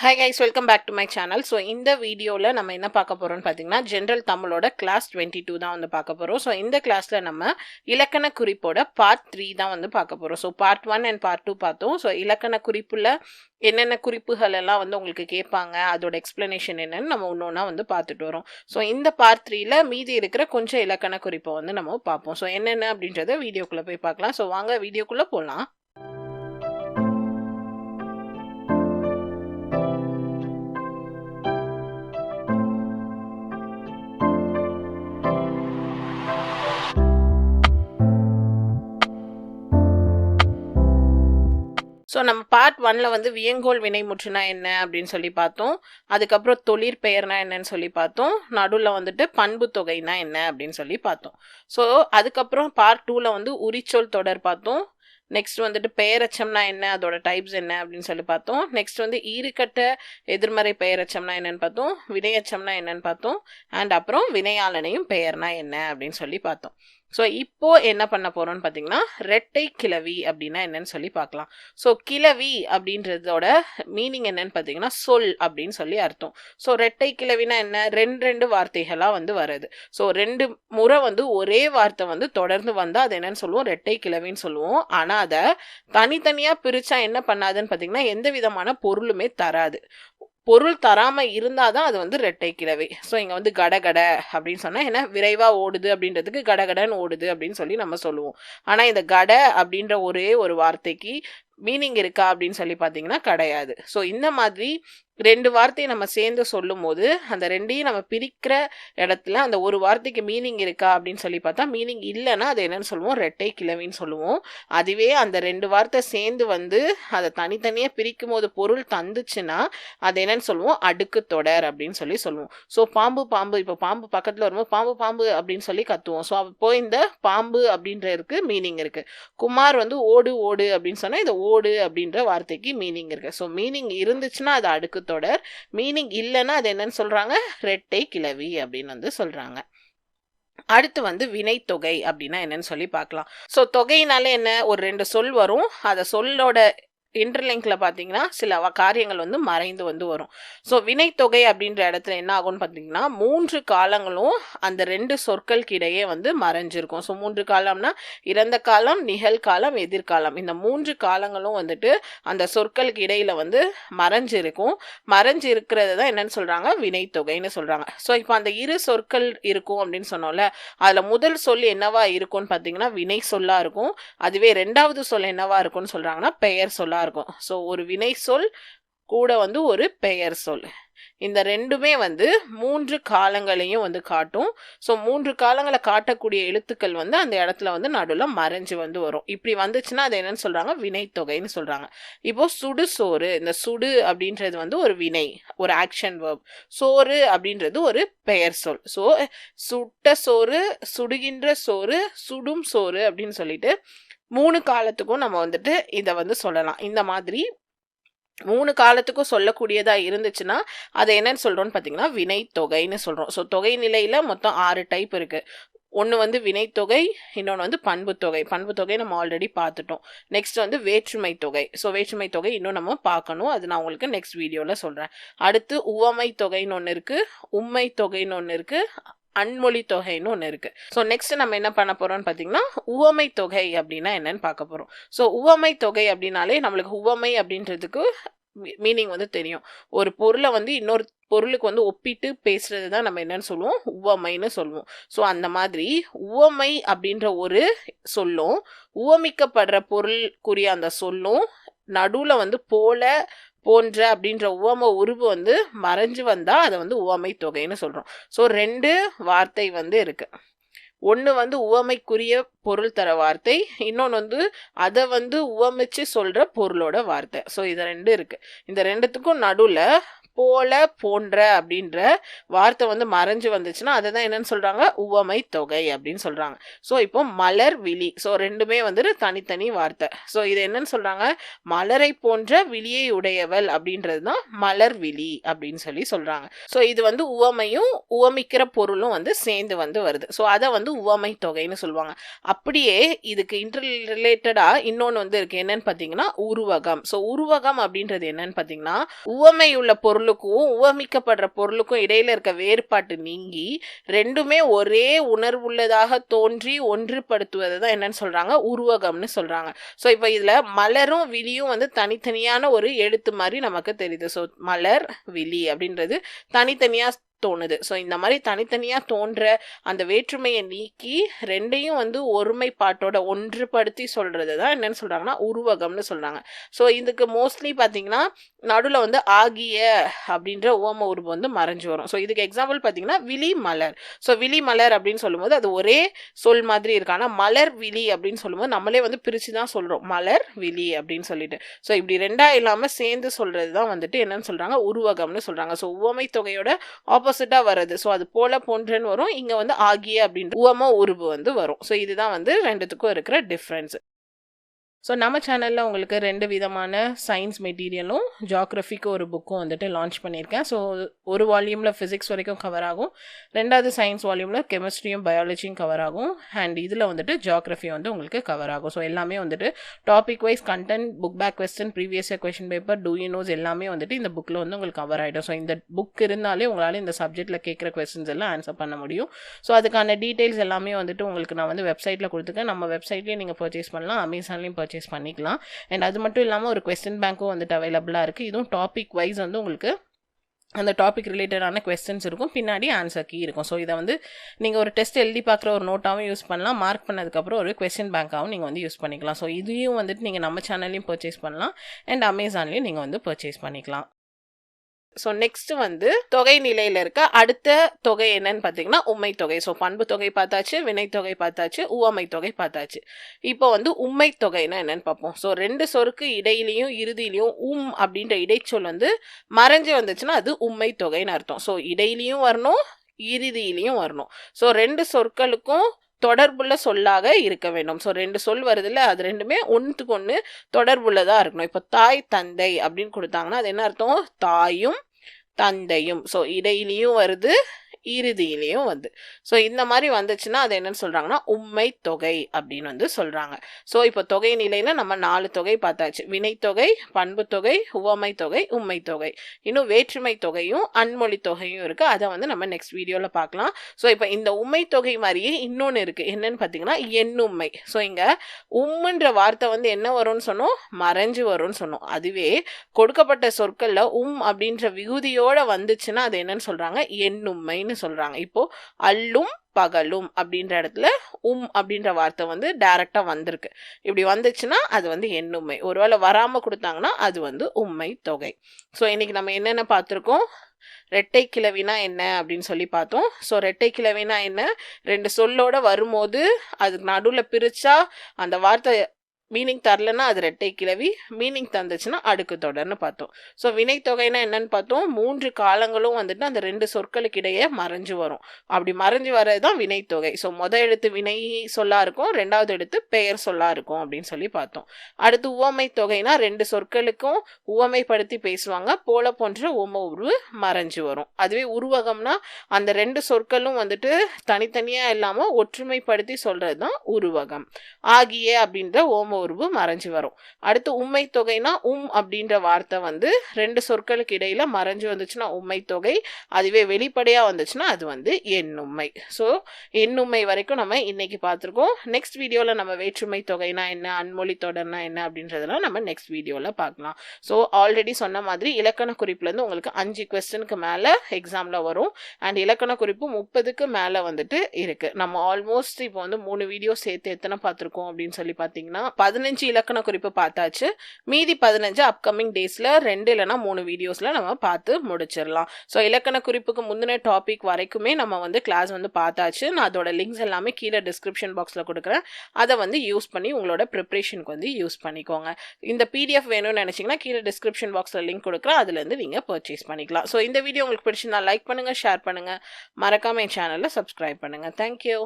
Hi guys, welcome back to my channel. So இந்த வீடியோவில் நம்ம என்ன பார்க்க போகிறோம்னு பார்த்தீங்கன்னா, ஜென்ரல் தமிழோட கிளாஸ் 22 தான் வந்து பார்க்க போகிறோம். ஸோ இந்த கிளாஸில் நம்ம இலக்கண குறிப்போட பார்ட் 3 தான் வந்து பார்க்க போகிறோம். ஸோ பார்ட் 1 அண்ட் பார்ட் 2 பார்த்தோம். ஸோ இலக்கண குறிப்பில் என்னென்ன குறிப்புகள் எல்லாம் வந்து உங்களுக்கு கேட்பாங்க, அதோட எக்ஸ்பிளனேஷன் என்னன்னு நம்ம ஒன்று ஒன்றா வந்து பார்த்துட்டு வரோம். ஸோ இந்த பார்ட் 3ல மீதி இருக்கிற கொஞ்சம் இலக்கண குறிப்பை வந்து நம்ம பார்ப்போம். ஸோ என்னென்ன அப்படின்றத வீடியோக்குள்ளே போய் பார்க்கலாம். ஸோ வாங்க வீடியோக்குள்ளே போகலாம். ஸோ நம்ம பார்ட் 1ல் வந்து வியங்கோல் வினைமுற்றுனா என்ன அப்படின்னு சொல்லி பார்த்தோம். அதுக்கப்புறம் தொழிற்பெயர்னா என்னன்னு சொல்லி பார்த்தோம். நடுவில் வந்துட்டு பண்பு தொகைனா என்ன அப்படின்னு சொல்லி பார்த்தோம். ஸோ அதுக்கப்புறம் பார்ட் 2ல் வந்து உரிச்சொல் தொடர் பார்த்தோம். நெக்ஸ்ட் வந்துட்டு பெயரச்சம்னா என்ன, அதோட டைப்ஸ் என்ன அப்படின்னு சொல்லி பார்த்தோம். நெக்ஸ்ட் வந்து ஈறுகட்ட எதிர்மறை பெயரச்சம்னா என்னன்னு பார்த்தோம். வினையச்சம்னா என்னன்னு பார்த்தோம். அண்ட் அப்புறம் வினையாளனையும் பெயர்னா என்ன அப்படின்னு சொல்லி பார்த்தோம். ஸோ இப்போ என்ன பண்ண போறோம்னு பார்த்தீங்கன்னா, ரெட்டை கிளவி அப்படின்னா என்னன்னு சொல்லி பார்க்கலாம். ஸோ கிளவி அப்படின்றதோட மீனிங் என்னன்னு பார்த்தீங்கன்னா சொல் அப்படின்னு சொல்லி அர்த்தம். ஸோ ரெட்டை கிளவினா என்ன, ரெண்டு வார்த்தைகளாக வந்து வருது. ஸோ 2 முறை வந்து ஒரே வார்த்தை வந்து தொடர்ந்து வந்தால் அது என்னன்னு சொல்லுவோம், ரெட்டை கிளவின்னு சொல்லுவோம். ஆனால் அதை தனித்தனியாக பிரிச்சா என்ன பண்ணாதுன்னு பார்த்தீங்கன்னா, எந்த விதமான பொருளுமே தராது. பொருள் தராம இருந்தாதான் அது வந்து ரெட்டை கிளவி. ஸோ இங்க வந்து கடகட அப்படின்னு சொன்னா என்ன, விரைவா ஓடுது அப்படின்றதுக்கு கடகடன்னு ஓடுது அப்படின்னு சொல்லி நம்ம சொல்லுவோம். ஆனா இந்த கட அப்படின்ற ஒரே ஒரு வார்த்தைக்கு மீனிங் இருக்கா அப்படின்னு சொல்லி பார்த்தீங்கன்னா கிடையாது. ஸோ இந்த மாதிரி 2 வார்த்தையை நம்ம சேர்ந்து சொல்லும் போது அந்த 2ஐயும் நம்ம பிரிக்கிற இடத்துல அந்த ஒரு வார்த்தைக்கு மீனிங் இருக்கா அப்படின்னு சொல்லி பார்த்தா மீனிங் இல்லைன்னா அது என்னன்னு சொல்லுவோம், ரெட்டை கிளவின்னு சொல்லுவோம். அதுவே அந்த 2 வார்த்தை சேர்ந்து வந்து அதை தனித்தனியாக பிரிக்கும் போது பொருள் தந்துச்சுன்னா அது என்னன்னு சொல்லுவோம், அடுக்கு தொடர் அப்படின்னு சொல்லி சொல்லுவோம். ஸோ பாம்பு பாம்பு, இப்போ பாம்பு பக்கத்தில் வரும்போது பாம்பு பாம்பு அப்படின்னு சொல்லி கத்துவோம். ஸோ அப்போ இந்த பாம்பு அப்படின்றதுக்கு மீனிங் இருக்கு. குமார் வந்து ஓடு ஓடு அப்படின்னு சொன்னா இந்த ஓடு அப்படின்ற வார்த்தைக்கு மீனிங் இருக்கு. ஸோ மீனிங் இருந்துச்சுன்னா அது அடுக்கு தொடர், மீனிங் இல்லைன்னா அது என்னன்னு சொல்றாங்க, ரெட்டை கிளவி அப்படின்னு வந்து சொல்றாங்க. அடுத்து வந்து வினைத்தொகை அப்படின்னா என்னன்னு சொல்லி பார்க்கலாம். ஸோ தொகையினால என்ன, ஒரு 2 சொல் வரும். அதை சொல்லோட இன்டர்லிங்க்ல பார்த்தீங்கன்னா சில காரியங்கள் வந்து மறைந்து வந்து வரும். ஸோ வினைத்தொகை அப்படின்ற இடத்துல என்ன ஆகும்னு பார்த்தீங்கன்னா, 3 காலங்களும் அந்த 2 சொற்களுக்கு இடையே வந்து மறைஞ்சிருக்கும். ஸோ 3 காலம்னா இறந்த காலம், நிகழ்காலம், எதிர்காலம். இந்த 3 காலங்களும் வந்துட்டு அந்த சொற்களுக்கு இடையில வந்து மறைஞ்சிருக்கும். மறைஞ்சு இருக்கிறது தான் என்னன்னு சொல்றாங்க, வினைத்தொகைன்னு சொல்றாங்க. ஸோ இப்போ அந்த 2 சொற்கள் இருக்கும் அப்படின்னு சொன்னோம்ல, அதுல முதல் சொல் என்னவா இருக்கும்னு பார்த்தீங்கன்னா வினை சொல்லா இருக்கும். அதுவே 2வது சொல் என்னவா இருக்கும்னு சொல்றாங்கன்னா பெயர் சொல்லா இருக்கும். ஸோ ஒரு வினை சொல் கூட வந்து ஒரு பெயர் சொல், இந்த 2மே வந்து 3 காலங்களையும் வந்து காட்டும். ஸோ 3 காலங்களை காட்டக்கூடிய எழுத்துக்கள் வந்து அந்த இடத்துல வந்து நடுவில் மறைஞ்சு வந்து வரும். இப்படி வந்துச்சுன்னா அது என்னன்னு சொல்றாங்க, வினைத்தொகைன்னு சொல்றாங்க. இப்போ சுடு சோறு, இந்த சுடு அப்படின்றது வந்து ஒரு வினை, ஒரு ஆக்ஷன் வேர்ப். சோறு அப்படின்றது ஒரு பெயர் சொல். ஸோ சுட்ட சோறு, சுடுகின்ற சோறு, சுடும் சோறு அப்படின்னு சொல்லிட்டு 3 காலத்துக்கும் நம்ம வந்துட்டு இதை வந்து சொல்லலாம். இந்த மாதிரி 3 காலத்துக்கும் சொல்லக்கூடியதா இருந்துச்சுன்னா அதை என்னன்னு சொல்றோம்னு பார்த்தீங்கன்னா வினைத்தொகைன்னு சொல்றோம். ஸோ தொகை நிலையில மொத்தம் 6 டைப் இருக்கு. ஒன்று வந்து வினைத்தொகை, இன்னொன்று வந்து பண்பு தொகை. பண்பு தொகை நம்ம ஆல்ரெடி பார்த்துட்டோம். நெக்ஸ்ட் வந்து வேற்றுமை தொகை. ஸோ வேற்றுமை தொகை இன்னும் நம்ம பார்க்கணும், அது நான் உங்களுக்கு நெக்ஸ்ட் வீடியோவில் சொல்கிறேன். அடுத்து உவமை தொகைன்னு ஒன்று இருக்கு, உண்மை தொகைன்னு ஒன்று இருக்கு, அன்மொழி தொகைன்னு ஒன்று இருக்கு. ஸோ நெக்ஸ்ட் நம்ம என்ன பண்ண போறோம்னு பார்த்தீங்கன்னா உவமை தொகை அப்படின்னா என்னன்னு பார்க்க போறோம். ஸோ உவமை தொகை அப்படின்னாலே நம்மளுக்கு உவமை அப்படின்றதுக்கு மீனிங் வந்து தெரியும். ஒரு பொருளை வந்து இன்னொரு பொருளுக்கு வந்து ஒப்பிட்டு பேசுறது தான் நம்ம என்னன்னு சொல்லுவோம், உவமைன்னு சொல்லுவோம். ஸோ அந்த மாதிரி உவமை அப்படின்ற ஒரு சொல்லும் உவமிக்கப்படுற பொருளுக்குரிய அந்த சொல்லும் நடுவில் வந்து போல போன்ற அப்படின்ற உவம உருவு வந்து மறைஞ்சு வந்தா அதை வந்து உவமை தொகைன்னு சொல்றோம். ஸோ 2 வார்த்தை வந்து இருக்கு. ஒன்று வந்து உவமைக்குரிய பொருள் தர வார்த்தை, இன்னொன்று வந்து அதை வந்து உவமிச்சு சொல்ற பொருளோட வார்த்தை. ஸோ இது 2 இருக்கு. இந்த 2த்துக்கும் நடுவில் போல போன்ற அப்படின்ற வார்த்தை வந்து மறைஞ்சு வந்துச்சுன்னா அதை தான் என்னன்னு சொல்றாங்க, உவமை தொகை அப்படின்னு சொல்றாங்க. ஸோ இப்போ மலர் விழி, ஸோ 2மே வந்து தனித்தனி வார்த்தை. ஸோ இது என்னன்னு சொல்றாங்க, மலரை போன்ற விழியை உடையவள் அப்படின்றது தான் மலர் விழி அப்படின்னு சொல்லி சொல்றாங்க. ஸோ இது வந்து உவமையும் உவமிக்கிற பொருளும் வந்து சேர்ந்து வந்து வருது. ஸோ அதை வந்து உவமை தொகைன்னு சொல்லுவாங்க. அப்படியே இதுக்கு இன்டர் ரிலேட்டடா இன்னொன்று வந்து இருக்கு. என்னன்னு பார்த்தீங்கன்னா உருவகம். ஸோ உருவகம் அப்படின்றது என்னன்னு பார்த்தீங்கன்னா உவமை உள்ள பொருளுக்கும் உவமிக்கப்படுற பொருளுக்கும் இடையில இருக்க வேறுபாட்டு நீங்கி ரெண்டுமே ஒரே உணர்வுள்ளதாக தோன்றி ஒன்றுபடுத்துவது தான் என்னன்னு சொல்றாங்க உருவகம்னு சொல்றாங்க. ஸோ இப்போ இதுல மலரும் விழியும் வந்து தனித்தனியான ஒரு எழுத்து மாதிரி நமக்கு தெரியுது. ஸோ மலர் விழி அப்படின்றது தனித்தனியா தோணுது. ஸோ இந்த மாதிரி தனித்தனியா தோன்ற அந்த வேற்றுமையை நீக்கி ரெண்டையும் வந்து ஒருமைப்பாட்டோட ஒன்றுபடுத்தி சொல்றது தான் என்னன்னு சொல்றாங்கன்னா உருவகம்னு சொல்றாங்க. ஸோ இதுக்கு மோஸ்ட்லி பார்த்தீங்கன்னா நடுவில் வந்து ஆகிய அப்படின்ற உவம உருவு வந்து மறைஞ்சு வரும். ஸோ இதுக்கு எக்ஸாம்பிள் பார்த்தீங்கன்னா விழி மலர். ஸோ விழி மலர் அப்படின்னு சொல்லும்போது அது ஒரே சொல் மாதிரி இருக்கு. ஆனால் மலர் விழி அப்படின்னு சொல்லும்போது நம்மளே வந்து பிரிச்சு தான் சொல்றோம் மலர் விழி அப்படின்னு சொல்லிட்டு. ஸோ இப்படி ரெண்டா இல்லாம சேர்ந்து சொல்றது தான் வந்துட்டு என்னன்னு சொல்றாங்க உருவகம்னு சொல்றாங்க. ஸோ உவமை தொகையோட ஆப்போசிட்டா வருது. ஸோ அது போல போன்றன்னு வரும். இங்க வந்து ஆகிய அப்படின்ற உவம உருவு வந்து வரும். ஸோ இதுதான் வந்து ரெண்டுத்துக்கும் இருக்கிற டிஃப்ரென்ஸ். ஸோ நம்ம சேனலில் உங்களுக்கு 2 விதமான சயின்ஸ் மெட்டீரியலும் ஜியாகிரஃபிக்கு ஒரு புக்கும் வந்துட்டு லான்ச் பண்ணியிருக்கேன். ஸோ ஒரு வால்யூமில் ஃபிசிக்ஸ் வரைக்கும் கவர் ஆகும், 2வது சயின்ஸ் வால்யூமில் கெமிஸ்ட்ரியும் பயாலஜியும் கவர் ஆகும், அண்ட் இதில் வந்துட்டு ஜியாகிரஃபி வந்து உங்களுக்கு கவர் ஆகும். ஸோ எல்லாமே வந்துட்டு topic wise content, book back question, previous year question paper, do you knows எல்லாமே வந்துட்டு இந்த புக்கில் வந்து உங்களுக்கு கவர் ஆகிடும். ஸோ இந்த புக் இருந்தாலே உங்களால் இந்த சப்ஜெக்டில் கேட்குற கொஸ்டின்ஸ் எல்லாம் ஆன்சர் பண்ண முடியும். ஸோ அதுக்கான டீட்டெயில்ஸ் எல்லாமே வந்துட்டு உங்களுக்கு நான் வந்து வெப்சைட்டில் கொடுத்துருக்கேன். நம்ம வெப்சைட்லேயும் நீங்கள் பர்ச்சேஸ் பண்ணலாம், அமேசான்லேயும் பர்ச்சேஸ் பண்ணிக்கலாம். அண்ட் அது மட்டும் இல்லாமல் ஒரு கொஸ்டின் பேங்க்கும் வந்துட்டு அவைலபிளாக இருக்குது. இதுவும் டாபிக் வைஸ் வந்து உங்களுக்கு அந்த டாபிக் ரிலேட்டடான கொஸ்டின்ஸ் இருக்கும், பின்னாடி ஆன்சர் கீ இருக்கும். ஸோ இதை வந்து நீங்கள் ஒரு டெஸ்ட் எழுதி பார்க்குற ஒரு நோட்டாகவும் யூஸ் பண்ணலாம், மார்க் பண்ணதுக்கப்புறம் ஒரு கொஸ்டின் பேங்காகவும் நீங்கள் வந்து யூஸ் பண்ணிக்கலாம். ஸோ இதையும் வந்துட்டு நீங்கள் நம்ம சேனல்லையும் பர்ச்சேஸ் பண்ணலாம், அண்ட் அமேசான்லேயும் நீங்கள் வந்து பர்ச்சேஸ் பண்ணிக்கலாம். ஸோ நெக்ஸ்ட் வந்து தொகை நிலையில் இருக்க அடுத்த தொகை என்னன்னு பார்த்தீங்கன்னா உம்மை தொகை. ஸோ பண்பு தொகை பார்த்தாச்சு, வினைத்தொகை பார்த்தாச்சு, உவமை தொகை பார்த்தாச்சு. இப்போ வந்து உம்மை தொகைன்னா என்னன்னு பார்ப்போம். ஸோ 2 சொற்கு இடையிலையும் இறுதியிலையும் அப்படின்ற இடைச்சொல் வந்து மறைஞ்சு வந்துச்சுன்னா அது உம்மை தொகைன்னு அர்த்தம். ஸோ இடையிலையும் வரணும், இறுதியிலையும் வரணும். ஸோ 2 சொற்களுக்கும் தொடர்புள்ள சொல்லாக இருக்க வேண்டும். ஸோ 2 சொல் வருது இல்லை, அது ரெண்டுமே ஒன்றுக்கு ஒன்று தொடர்புள்ளதாக இருக்கணும். இப்போ தாய் தந்தை அப்படின்னு கொடுத்தாங்கன்னா அது என்ன அர்த்தம், தாயும் தந்தையும். ஸோ இடையிலையும் வருது, இறுதியிலையும் வந்து. ஸோ இந்த மாதிரி வந்துச்சுன்னா அது என்னன்னு சொல்றாங்கன்னா உம்மை தொகை அப்படின்னு வந்து சொல்றாங்க. ஸோ இப்போ தொகை நிலையில நம்ம 4 தொகை பார்த்தாச்சு. வினைத்தொகை, பண்பு தொகை, உவமை தொகை, உம்மை தொகை. இன்னும் வேற்றுமை தொகையும் அன்மொழி தொகையும் இருக்கு. அதை வந்து நம்ம நெக்ஸ்ட் வீடியோல பார்க்கலாம். ஸோ இப்போ இந்த உம்மை தொகை மாதிரியே இன்னொன்று இருக்கு. என்னன்னு பார்த்தீங்கன்னா எண்ணும்மை. ஸோ இங்க உம்முன்ற வார்த்தை வந்து என்ன வரும்னு சொன்னோம், மறைஞ்சு வரும்னு சொன்னோம். அதுவே கொடுக்கப்பட்ட சொற்கள்ல அப்படின்ற விகுதியோட வந்துச்சுன்னா அது என்னன்னு சொல்றாங்க எண்ணும்மைன்னு சொல்றாங்க. இப்போ அல்லும் பகலும் அப்படின்ற இடத்துல அப்படின்ற வார்த்தை வந்து டைரக்டா வந்திருக்கு. இப்படி வந்துச்சுன்னா அது வந்து எண்ணும்மை. ஒருவேளை வராம கொடுத்தாங்கன்னா அது வந்து உம்மை தொகை. ஸோ இன்னைக்கு நம்ம என்னென்ன பார்த்துருக்கோம், ரெட்டை கிளவினா என்ன அப்படின்னு சொல்லி பார்த்தோம். ஸோ ரெட்டை கிளவினா என்ன, 2 சொல்லோட வரும்போது அதுக்கு நடுவில் பிரிச்சா அந்த வார்த்தை மீனிங் தரலன்னா அது ரெட்டை கிளவி, மீனிங் தந்துச்சுன்னா அடுக்கு தொடர்னு பார்த்தோம். ஸோ வினைத்தொகைனா என்னன்னு பார்த்தோம், 3 காலங்களும் வந்துட்டு அந்த 2 சொற்களுக்கு இடையே மறைஞ்சு வரும். அப்படி மறைஞ்சு வர்றது தான் வினைத்தொகை. ஸோ முதல் எழுத்து வினை சொல்லா இருக்கும், 2வது எழுத்து பெயர் சொல்லா இருக்கும் அப்படின்னு சொல்லி பார்த்தோம். அடுத்து உவமை தொகைனா 2 சொற்களுக்கும் உவமைப்படுத்தி பேசுவாங்க, போல போன்ற உவம உருவு மறைஞ்சு வரும். அதுவே உருவகம்னா அந்த 2 சொற்களும் வந்துட்டு தனித்தனியா இல்லாம ஒற்றுமைப்படுத்தி சொல்றது தான் உருவகம். ஆகிய அப்படின்ற ஓம உருவு மறைஞ்சு வரும். அடுத்து உம்மை தொகைனா அப்படின்ற வார்த்தை வந்து 2 சொற்களுக்கு இடையில மறைஞ்சு வந்துச்சுன்னா உம்மை தொகை. அதுவே வெளிப்படையா வந்துச்சுன்னா அது வந்து எண்ணும்மை. ஸோ எண்ணும்மை வரைக்கும் நம்ம இன்னைக்கு பார்த்துருக்கோம். நெக்ஸ்ட் வீடியோல நம்ம வேற்றுமை தொகைனா என்ன, அன்மொழி தொடர்னா என்ன அப்படின்றதெல்லாம் நம்ம நெக்ஸ்ட் வீடியோல பார்க்கலாம். ஸோ ஆல்ரெடி சொன்ன மாதிரி இலக்கண குறிப்புல இருந்து உங்களுக்கு 5 கொஸ்டினுக்கு மேல எக்ஸாம்ல வரும். அண்ட் இலக்கண குறிப்பு 30க்கு மேல வந்துட்டு இருக்கு. நம்ம ஆல்மோஸ்ட் இப்போ வந்து 3 வீடியோ சேர்த்து எத்தனை பார்த்துருக்கோம் அப்படின்னு சொல்லி பார்த்தீங்கன்னா 15 இலக்கண குறிப்பு பார்த்தாச்சு. மீதி 15 அப்கமிங் டேஸ்ல 2 இல்லைனா 3 வீடியோஸ்ல நம்ம பார்த்து முடிச்சிடலாம். ஸோ இலக்கண குறிப்புக்கு முந்தின டாபிக் வரைக்குமே நம்ம வந்து கிளாஸ் வந்து பார்த்தாச்சு. நான் அதோட லிங்க்ஸ் எல்லாமே கீழே டிஸ்கிரிப்ஷன் பாக்ஸ்ல கொடுக்குறேன். அதை வந்து யூஸ் பண்ணி உங்களோட ப்ரிப்பரேஷனுக்கு வந்து யூஸ் பண்ணிக்கோங்க. இந்த பிடிஎஃப் வேணும்னு நினைச்சீங்கன்னா கீழே டிஸ்கிரிப்ஷன் பாக்ஸ்ல லிங்க் கொடுக்குறேன், அதுல இருந்து நீங்க பர்ச்சேஸ் பண்ணிக்கலாம். ஸோ இந்த வீடியோ உங்களுக்கு பிடிச்சிருந்தா லைக் பண்ணுங்க, ஷேர் பண்ணுங்க, மறக்காம என் சேனல்ல சப்ஸ்கிரைப் பண்ணுங்க. தேங்க்யூ.